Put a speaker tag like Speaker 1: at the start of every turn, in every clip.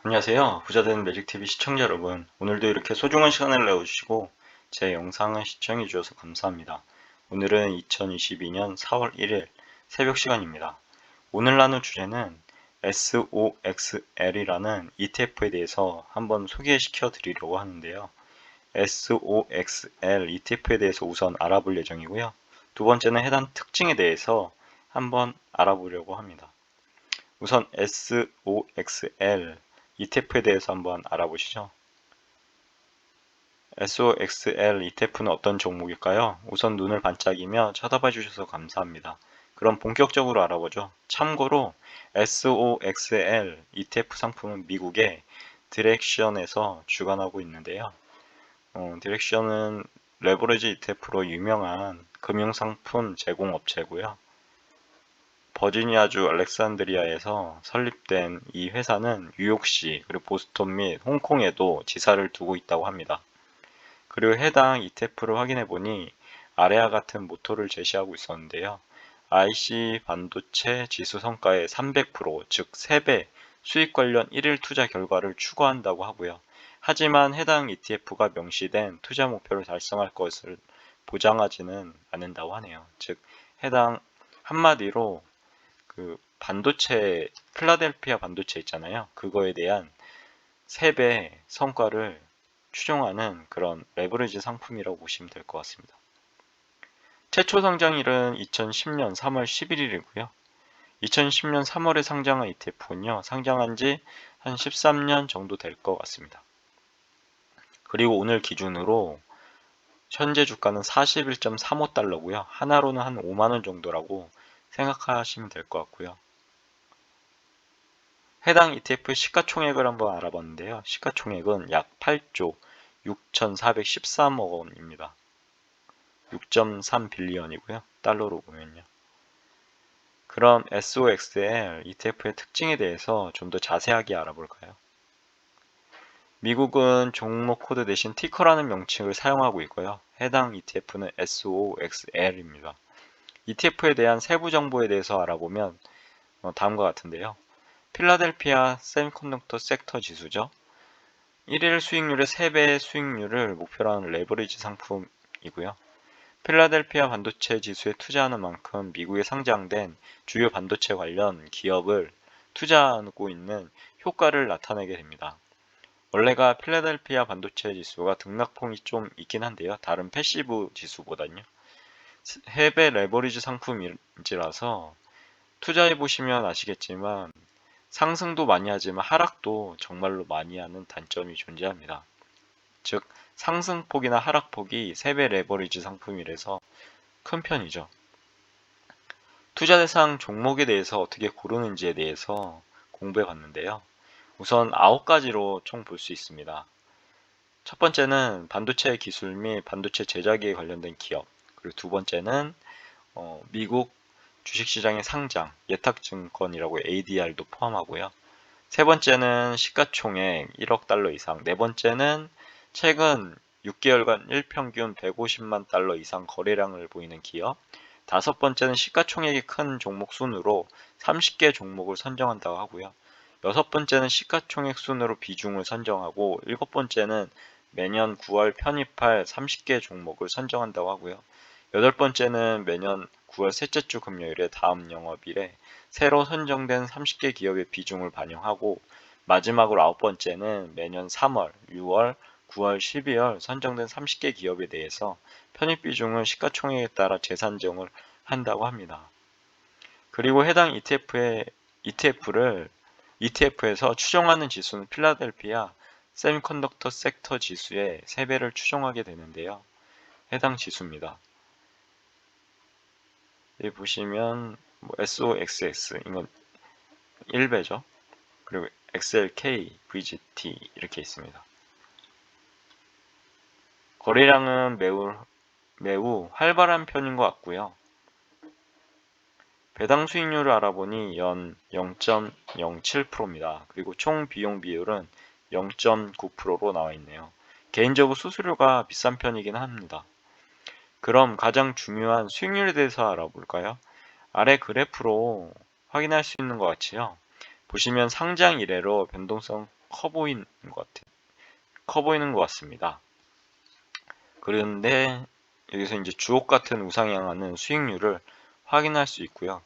Speaker 1: 안녕하세요. 부자되는 매직TV 시청자 여러분. 오늘도 이렇게 소중한 시간을 내어주시고 제 영상을 시청해 주셔서 감사합니다. 오늘은 2022년 4월 1일 새벽 시간입니다. 오늘 나눌 주제는 SOXL이라는 ETF에 대해서 한번 소개시켜 드리려고 하는데요. SOXL ETF에 대해서 우선 알아볼 예정이고요. 두 번째는 해당 특징에 대해서 한번 알아보려고 합니다. 우선 SOXL ETF에 대해서 한번 알아보시죠. SOXL ETF는 어떤 종목일까요? 우선 눈을 반짝이며 쳐다봐 주셔서 감사합니다. 그럼 본격적으로 알아보죠. 참고로 SOXL ETF 상품은 미국의 디렉션에서 주관하고 있는데요. 디렉션은 레버리지 ETF로 유명한 금융상품 제공업체고요. 버지니아주 알렉산드리아에서 설립된 이 회사는 뉴욕시 그리고 보스턴 및 홍콩에도 지사를 두고 있다고 합니다. 그리고 해당 ETF를 확인해 보니 아래와 같은 모토를 제시하고 있었는데요. IC 반도체 지수 성과의 300%, 즉 3배 수익 관련 1일 투자 결과를 추구한다고 하고요. 하지만 해당 ETF가 명시된 투자 목표를 달성할 것을 보장하지는 않는다고 하네요. 즉 해당 한마디로 반도체, 필라델피아 반도체 있잖아요. 그거에 대한 3배 성과를 추종하는 그런 레버리지 상품이라고 보시면 될 것 같습니다. 최초 상장일은 2010년 3월 11일이고요. 2010년 3월에 상장한 ETF군요. 상장한 지 한 13년 정도 될 것 같습니다. 그리고 오늘 기준으로 현재 주가는 41.35달러고요. 하나로는 한 5만원 정도라고 생각하시면 될 것 같고요. 해당 ETF 시가총액을 한번 알아봤는데요. 시가총액은 약 8조 6,413억 원입니다. 6.3빌리언이고요. 달러로 보면요. 그럼 SOXL ETF의 특징에 대해서 좀 더 자세하게 알아볼까요? 미국은 종목 코드 대신 티커라는 명칭을 사용하고 있고요. 해당 ETF는 SOXL입니다. ETF에 대한 세부 정보에 대해서 알아보면 다음과 같은데요. 필라델피아 세미컨덕터 섹터 지수죠. 1일 수익률의 3배의 수익률을 목표로 하는 레버리지 상품이고요. 필라델피아 반도체 지수에 투자하는 만큼 미국에 상장된 주요 반도체 관련 기업을 투자하고 있는 효과를 나타내게 됩니다. 원래가 필라델피아 반도체 지수가 등락폭이 좀 있긴 한데요. 다른 패시브 지수보다는요. 해외 레버리지 상품인지라서 투자해 보시면 아시겠지만 상승도 많이 하지만 하락도 정말로 많이 하는 단점이 존재합니다. 즉 상승폭이나 하락폭이 3배 레버리지 상품이라서 큰 편이죠. 투자 대상 종목에 대해서 어떻게 고르는지에 대해서 공부해 봤는데요. 우선 9가지로 총 볼 수 있습니다. 첫 번째는 반도체 기술 및 반도체 제작에 관련된 기업, 그리고 두 번째는 미국 주식시장의 상장, 예탁증권이라고 ADR도 포함하고요. 세 번째는 시가총액 1억 달러 이상, 네 번째는 최근 6개월간 일평균 150만 달러 이상 거래량을 보이는 기업, 다섯 번째는 시가총액이 큰 종목 순으로 30개 종목을 선정한다고 하고요. 여섯 번째는 시가총액 순으로 비중을 선정하고, 일곱 번째는 매년 9월 편입할 30개 종목을 선정한다고 하고요. 여덟 번째는 매년 9월 셋째 주 금요일에 다음 영업일에 새로 선정된 30개 기업의 비중을 반영하고, 마지막으로 아홉 번째는 매년 3월, 6월, 9월, 12월 선정된 30개 기업에 대해서 편입 비중을 시가총액에 따라 재산정을 한다고 합니다. 그리고 해당 ETF에서 추정하는 지수는 필라델피아 세미컨덕터 섹터 지수의 3배를 추정하게 되는데요. 해당 지수입니다. 여기 보시면 SOXX 이건 1배죠. 그리고 XLK, VGT 이렇게 있습니다. 거래량은 매우 활발한 편인 것 같고요. 배당 수익률을 알아보니 연 0.07%입니다. 그리고 총 비용 비율은 0.9%로 나와 있네요. 개인적으로 수수료가 비싼 편이긴 합니다. 그럼 가장 중요한 수익률에 대해서 알아볼까요? 아래 그래프로 확인할 수 있는 것 같이요. 보시면 상장 이래로 변동성 커 보이는 것 같습니다. 그런데 여기서 이제 주옥 같은 우상에 향하는 수익률을 확인할 수 있고요.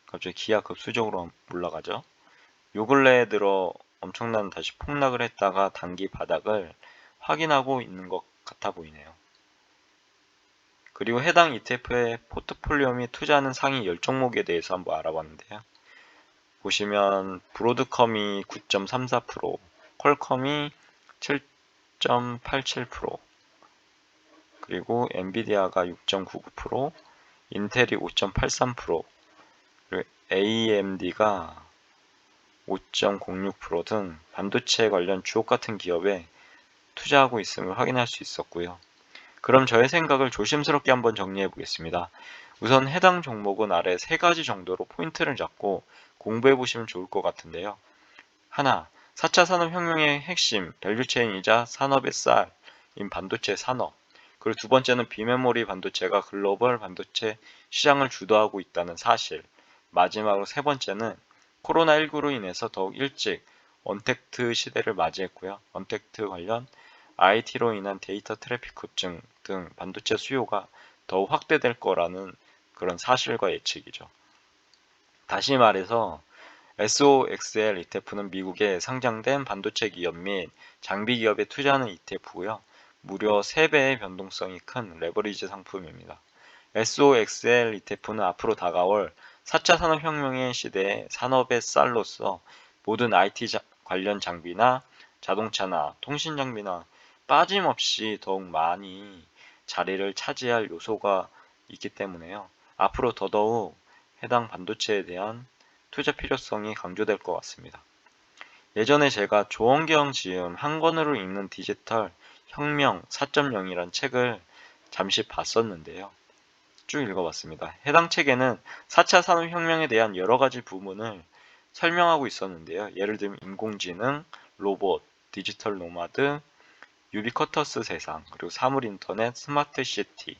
Speaker 1: 갑자기 기하급수적으로 올라가죠. 요 근래에 들어 엄청난 다시 폭락을 했다가 단기 바닥을 확인하고 있는 것 같아 보이네요. 그리고 해당 ETF의 포트폴리오 및 투자하는 상위 10종목에 대해서 한번 알아봤는데요. 보시면 브로드컴이 9.34%, 퀄컴이 7.87%, 그리고 엔비디아가 6.99%, 인텔이 5.83%, 그리고 AMD가 5.06% 등 반도체 관련 주옥 같은 기업에 투자하고 있음을 확인할 수 있었고요. 그럼 저의 생각을 조심스럽게 한번 정리해 보겠습니다. 우선 해당 종목은 아래 3가지 정도로 포인트를 잡고 공부해 보시면 좋을 것 같은데요. 하나, 4차 산업혁명의 핵심, 밸류체인이자 산업의 쌀인 반도체 산업. 그리고 두 번째는 비메모리 반도체가 글로벌 반도체 시장을 주도하고 있다는 사실. 마지막으로 세 번째는 코로나19로 인해서 더욱 일찍 언택트 시대를 맞이했고요. 언택트 관련 IT로 인한 데이터 트래픽 급증 등 반도체 수요가 더욱 확대될 거라는 그런 사실과 예측이죠. 다시 말해서 SOXL ETF는 미국에 상장된 반도체 기업 및 장비 기업에 투자하는 ETF고요. 무려 3배의 변동성이 큰 레버리지 상품입니다. SOXL ETF는 앞으로 다가올 4차 산업혁명의 시대에 산업의 쌀로서 모든 IT 관련 장비나 자동차나 통신 장비나 빠짐없이 더욱 많이 자리를 차지할 요소가 있기 때문에요. 앞으로 더더욱 해당 반도체에 대한 투자 필요성이 강조될 것 같습니다. 예전에 제가 조원경 지음 한 권으로 읽는 디지털 혁명 4.0이란 책을 잠시 봤었는데요. 쭉 읽어봤습니다. 해당 책에는 4차 산업혁명에 대한 여러 가지 부분을 설명하고 있었는데요. 예를 들면 인공지능, 로봇, 디지털 노마드, 유비쿼터스 세상, 그리고 사물인터넷, 스마트 시티,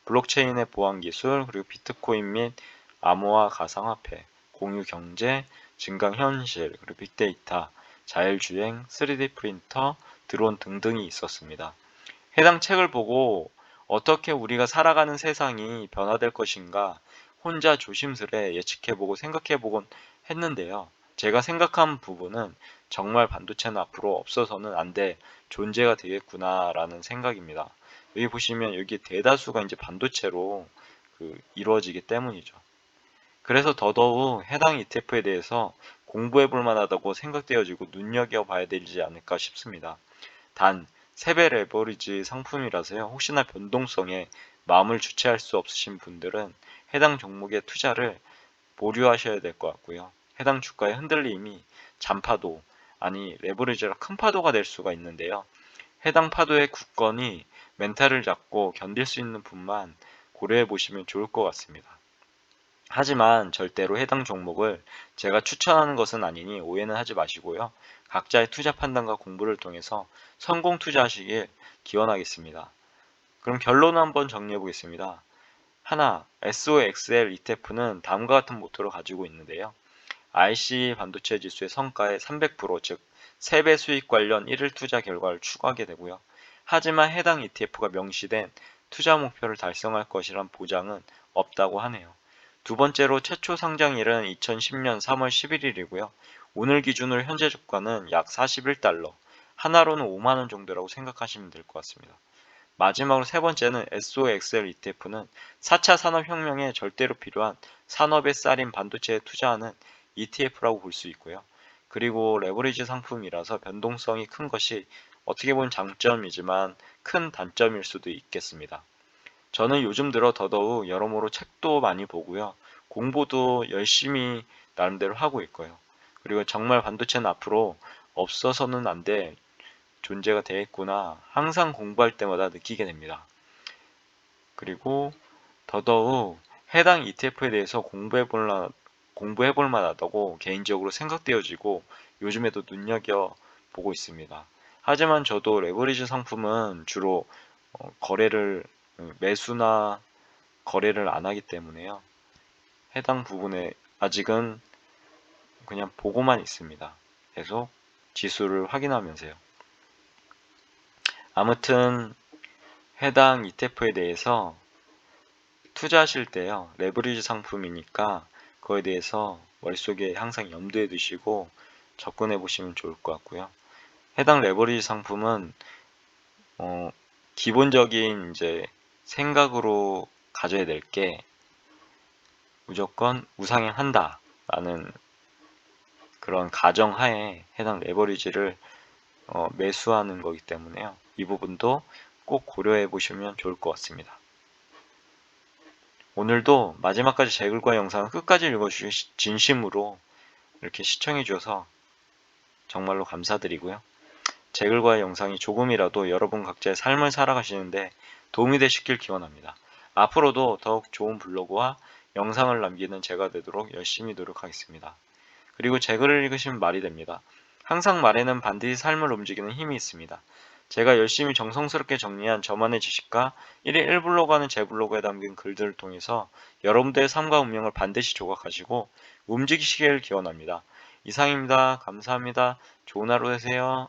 Speaker 1: 블록체인의 보안 기술, 그리고 비트코인 및 암호화 가상화폐, 공유경제, 증강현실, 그리고 빅데이터, 자율주행, 3D 프린터, 드론 등등이 있었습니다. 해당 책을 보고 어떻게 우리가 살아가는 세상이 변화될 것인가 혼자 조심스레 예측해보고 생각해보곤 했는데요. 제가 생각한 부분은 정말 반도체는 앞으로 없어서는 안 될 존재가 되겠구나라는 생각입니다. 여기 보시면 여기 대다수가 이제 반도체로 이루어지기 때문이죠. 그래서 더더욱 해당 ETF에 대해서 공부해 볼 만하다고 생각되어지고 눈여겨봐야 되지 않을까 싶습니다. 단, 세배 레버리지 상품이라서요. 혹시나 변동성에 마음을 주체할 수 없으신 분들은 해당 종목의 투자를 보류하셔야 될 것 같고요. 해당 주가의 흔들림이 잔파도, 아니 레버리지가 큰 파도가 될 수가 있는데요. 해당 파도의 굳건히 멘탈을 잡고 견딜 수 있는 분만 고려해 보시면 좋을 것 같습니다. 하지만 절대로 해당 종목을 제가 추천하는 것은 아니니 오해는 하지 마시고요. 각자의 투자 판단과 공부를 통해서 성공 투자하시길 기원하겠습니다. 그럼 결론을 한번 정리해 보겠습니다. 하나, SOXL ETF는 다음과 같은 모토를 가지고 있는데요. IC 반도체 지수의 성과의 300%, 즉 3배 수익 관련 1일 투자 결과를 추구하게 되고요. 하지만 해당 ETF가 명시된 투자 목표를 달성할 것이란 보장은 없다고 하네요. 두 번째로 최초 상장일은 2010년 3월 11일이고요. 오늘 기준으로 현재 주가는 약 41달러, 하나로는 5만원 정도라고 생각하시면 될 것 같습니다. 마지막으로 세 번째는 SOXL ETF는 4차 산업혁명에 절대로 필요한 산업의 쌀인 반도체에 투자하는 ETF라고 볼 수 있고요. 그리고 레버리지 상품이라서 변동성이 큰 것이 어떻게 보면 장점이지만 큰 단점일 수도 있겠습니다. 저는 요즘 들어 더더욱 여러모로 책도 많이 보고요. 공부도 열심히 나름대로 하고 있고요. 그리고 정말 반도체는 앞으로 없어서는 안 될 존재가 되겠구나 항상 공부할 때마다 느끼게 됩니다. 그리고 더더욱 해당 ETF에 대해서 공부해 볼 만하다고 개인적으로 생각되어지고 요즘에도 눈여겨보고 있습니다. 하지만 저도 레버리지 상품은 주로 매수나 거래를 안 하기 때문에요. 해당 부분에 아직은 그냥 보고만 있습니다. 계속 지수를 확인하면서요. 아무튼 해당 ETF에 대해서 투자하실 때요, 레버리지 상품이니까 그거에 대해서 머릿속에 항상 염두에 두시고 접근해 보시면 좋을 것 같고요. 해당 레버리지 상품은 기본적인 이제 생각으로 가져야 될 게 무조건 우상향한다 라는 그런 가정하에 해당 레버리지를 매수하는 거기 때문에요. 이 부분도 꼭 고려해 보시면 좋을 것 같습니다. 오늘도 마지막까지 제 글과 영상을 끝까지 읽어주신 진심으로 이렇게 시청해 주셔서 정말로 감사드리고요. 제 글과 영상이 조금이라도 여러분 각자의 삶을 살아가시는데 도움이 되시길 기원합니다. 앞으로도 더욱 좋은 블로그와 영상을 남기는 제가 되도록 열심히 노력하겠습니다. 그리고 제 글을 읽으시면 말이 됩니다. 항상 말에는 반드시 삶을 움직이는 힘이 있습니다. 제가 열심히 정성스럽게 정리한 저만의 지식과 1일 1블로그 하는 제 블로그에 담긴 글들을 통해서 여러분들의 삶과 운명을 반드시 조각하시고 움직이시길 기원합니다. 이상입니다. 감사합니다. 좋은 하루 되세요.